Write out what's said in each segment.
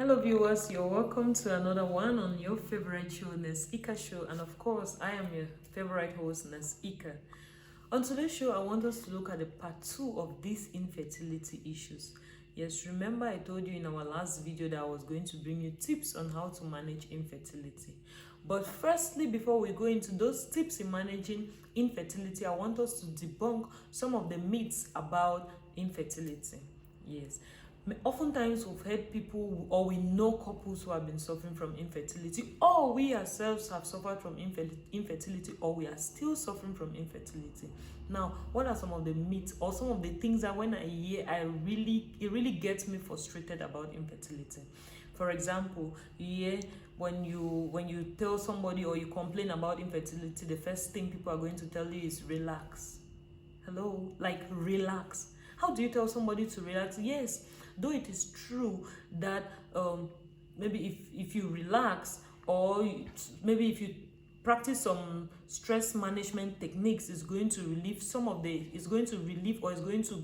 Hello viewers, you're welcome to another one on your favorite show, Nesika Show, and of course I am your favorite host, Nesika. On today's show, I want us to look at the part 2 of these infertility issues. Yes, remember I told you in our last video that I was going to bring you tips on how to manage infertility. But firstly, before we go into those tips in managing infertility, I want us to debunk some of the myths about infertility. Yes. Oftentimes we've heard people or we know couples who have been suffering from infertility, or we ourselves have suffered from infertility, or we are still suffering from infertility. Now, what are some of the myths or some of the things that when I hear, it really gets me frustrated about infertility? For example, when you tell somebody or you complain about infertility, the first thing people are going to tell you is relax. Hello, like relax. How do you tell somebody to relax? Yes, though it is true that maybe if you relax, or maybe if you practice some stress management techniques, is going to relieve or is going to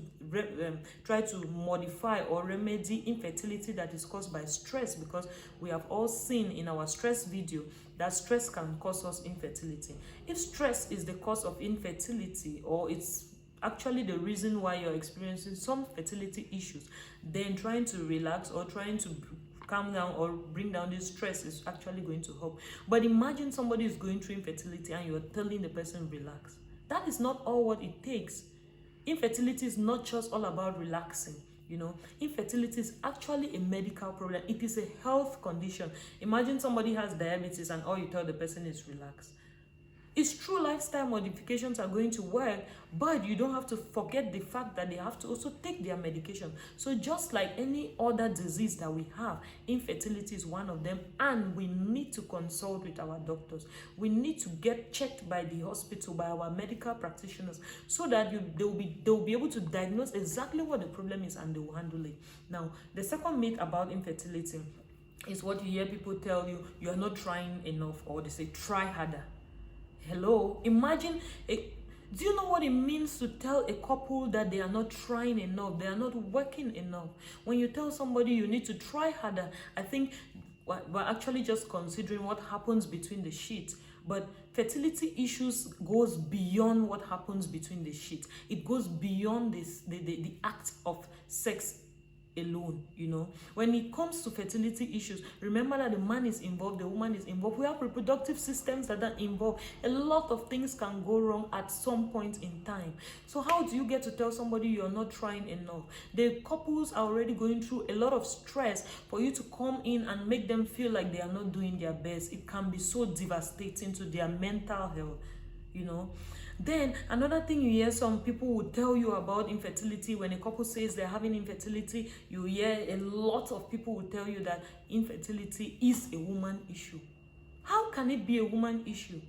try to modify or remedy infertility that is caused by stress, because we have all seen in our stress video that stress can cause us infertility. If stress is the cause of infertility, or it's actually the reason why you're experiencing some fertility issues, then trying to relax or trying to calm down or bring down this stress is actually going to help. But imagine somebody is going through infertility and you're telling the person relax. That is not all what it takes. Infertility is not just all about relaxing. Infertility is actually a medical problem. It is a health condition. Imagine somebody has diabetes and all you tell the person is relax. It's true, lifestyle modifications are going to work, but you don't have to forget the fact that they have to also take their medication. So just like any other disease that we have, infertility is one of them, and we need to consult with our doctors. We need to get checked by the hospital, by our medical practitioners, so that they'll be able to diagnose exactly what the problem is and they will handle it. Now, the second myth about infertility is what you hear people tell you: you are not trying enough, or they say try harder. Hello, imagine do you know what it means to tell a couple that they are not trying enough, they are not working enough? When you tell somebody you need to try harder, I think we're actually just considering what happens between the sheets. But fertility issues goes beyond what happens between the sheets. It goes beyond the act of sex alone. When it comes to fertility issues, remember that the man is involved, the woman is involved. We have reproductive systems that are involved. A lot of things can go wrong at some point in time. So how do you get to tell somebody you're not trying enough? The couples are already going through a lot of stress. For you to come in and make them feel like they are not doing their best, it can be so devastating to their mental health. Then another thing you hear some people will tell you about infertility: when a couple says they're having infertility, you hear a lot of people will tell you that infertility is a woman issue. How can it be a woman issue?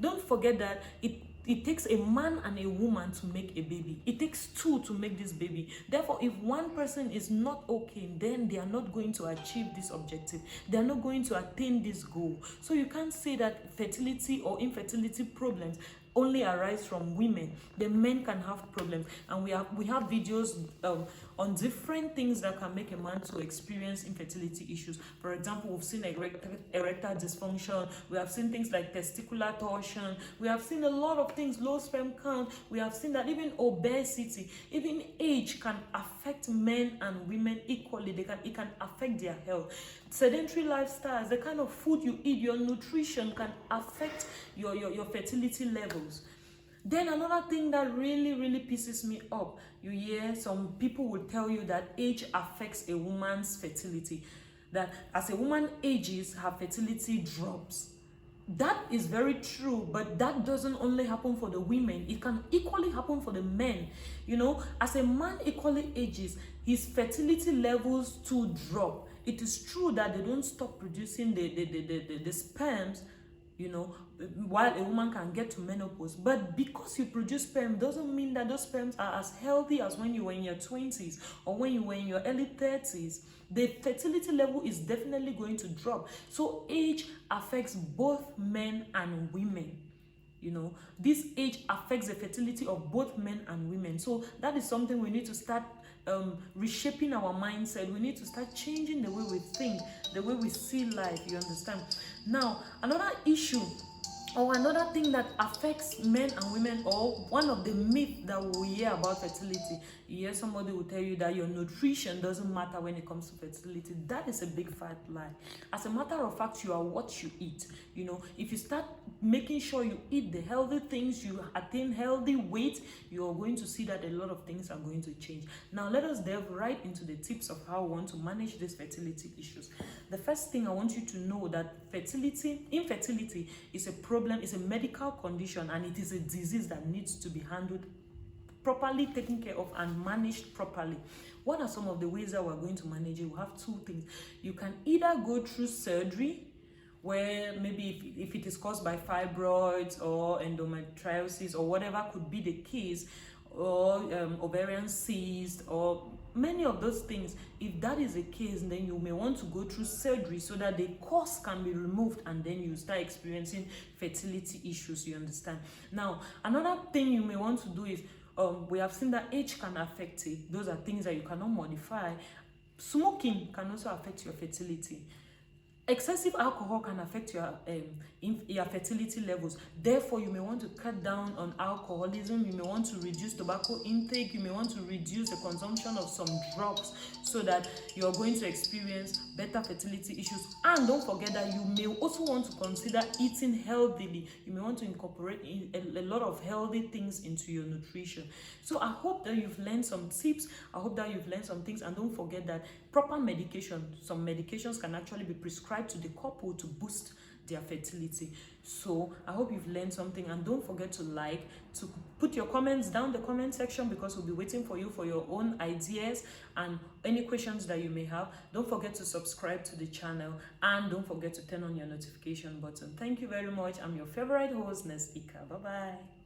Don't forget that it takes a man and a woman to make a baby. It takes two to make this baby. Therefore, if one person is not okay, then they are not going to achieve this objective. They are not going to attain this goal. So you can't say that fertility or infertility problems only arise from women. The men can have problems, and we have videos on different things that can make a man to experience infertility issues. For example, we've seen erectile dysfunction, we have seen things like testicular torsion, we have seen a lot of things, low sperm count. We have seen that even obesity, even age can affect men and women equally. It can affect their health. Sedentary lifestyles, the kind of food you eat, your nutrition can affect your fertility levels. Then another thing that really pisses me off, you hear some people will tell you that age affects a woman's fertility, that as a woman ages, her fertility drops. That is very true, but that doesn't only happen for the women. It can equally happen for the men. As a man equally ages, his fertility levels too drop. It is true that they don't stop producing the sperms, while a woman can get to menopause. But because you produce sperm doesn't mean that those sperms are as healthy as when you were in your 20s or when you were in your early 30s. The fertility level is definitely going to drop. So age affects both men and women. This age affects the fertility of both men and women. So that is something we need to start reshaping our mindset. We need to start changing the way we think, the way we see life. You understand? Now, another issue or another thing that affects men and women, or one of the myths that we hear about fertility, you hear somebody will tell you that your nutrition doesn't matter when it comes to fertility. That is a big fat lie. As a matter of fact, you are what you eat. You know, if you start making sure you eat the healthy things, you attain healthy weight, you are going to see that a lot of things are going to change. Now, let us delve right into the tips of how we want to manage these fertility issues. The first thing I want you to know that infertility is a problem, is a medical condition, and it is a disease that needs to be handled properly, taken care of, and managed properly. What are some of the ways that we're going to manage it? We have two things. You can either go through surgery, where maybe if it is caused by fibroids or endometriosis or whatever could be the case, or ovarian cyst or many of those things, if that is the case, then you may want to go through surgery so that the cause can be removed, and then you start experiencing fertility issues. You understand? Now, another thing you may want to do is, we have seen that age can affect it. Those are things that you cannot modify. Smoking can also affect your fertility. Excessive alcohol can affect your fertility levels. Therefore, you may want to cut down on alcoholism. You may want to reduce tobacco intake. You may want to reduce the consumption of some drugs so that you're going to experience better fertility issues. And don't forget that you may also want to consider eating healthily. You may want to incorporate a lot of healthy things into your nutrition. So I hope that you've learned some tips. I hope that you've learned some things. And don't forget that proper medication, some medications can actually be prescribed to the couple to boost their fertility. So I hope you've learned something, and don't forget to put your comments down the comment section, because we'll be waiting for you for your own ideas and any questions that you may have. Don't forget to subscribe to the channel, and don't forget to turn on your notification button. Thank you very much. I'm your favorite host, Ika. Bye bye.